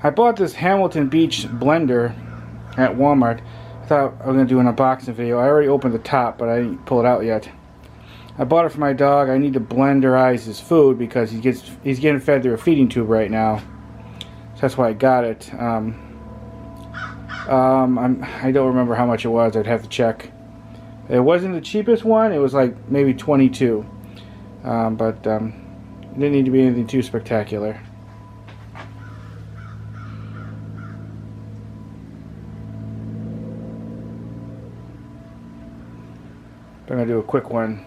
I bought this Hamilton Beach blender at Walmart. I thought I was going to do an unboxing video. I already opened the top, but I didn't pull it out yet. I bought it for my dog. I need to blenderize his food because he's getting fed through a feeding tube right now. So that's why I got it. I don't remember how much it was. I'd have to check. It wasn't the cheapest one. It was like maybe $22. But it didn't need to be anything too spectacular. But I'm going to do a quick one.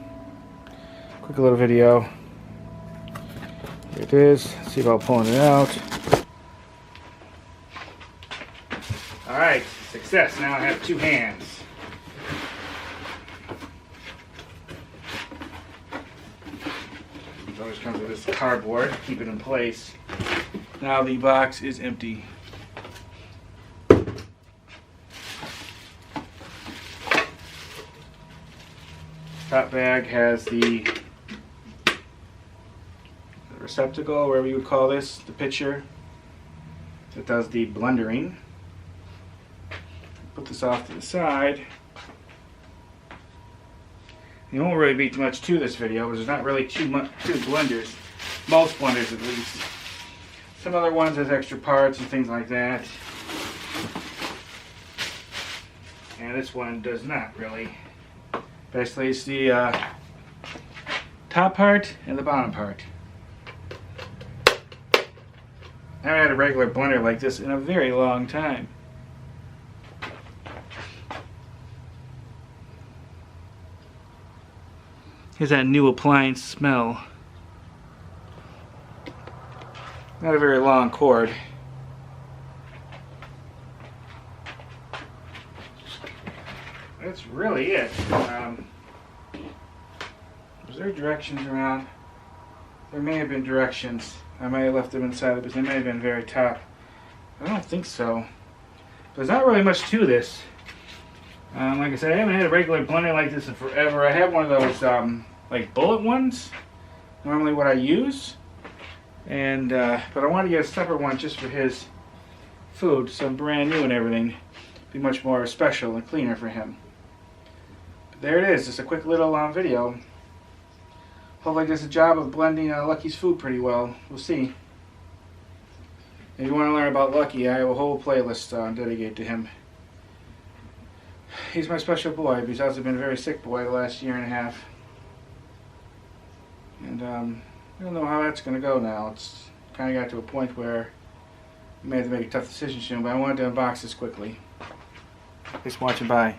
Quick little video. Here it is. Let's see about pulling it out. Alright, success. Now I have two hands. It always comes with this cardboard to keep it in place. Now the box is empty. Top bag has the receptacle, wherever you would call this, the pitcher that does the blendering. Put this off to the side. There won't really be too much to this video, because there's not really two blenders. Most blenders, at least. Some other ones has extra parts and things like that. And this one does not really. Basically, it's the top part and the bottom part. I haven't had a regular blender like this in a very long time. Here's that new appliance smell. Not a very long cord. That's really it. Was there directions around? There may have been directions. I may have left them inside it, but they may have been very top. I don't think so. There's not really much to this. Like I said, I haven't had a regular blender like this in forever. I have one of those like bullet ones. Normally what I use. And but I want to get a separate one just for his food. So brand new and everything. Be much more special and cleaner for him. But there it is. Just a quick little video. Hopefully it does a job of blending Lucky's food pretty well. We'll see. If you want to learn about Lucky, I have a whole playlist dedicated to him. He's my special boy. He's also been a very sick boy the last year and a half. And I don't know how that's going to go now. It's kind of got to a point where you may have to make a tough decision soon, but I wanted to unbox this quickly. Thanks for watching. Bye.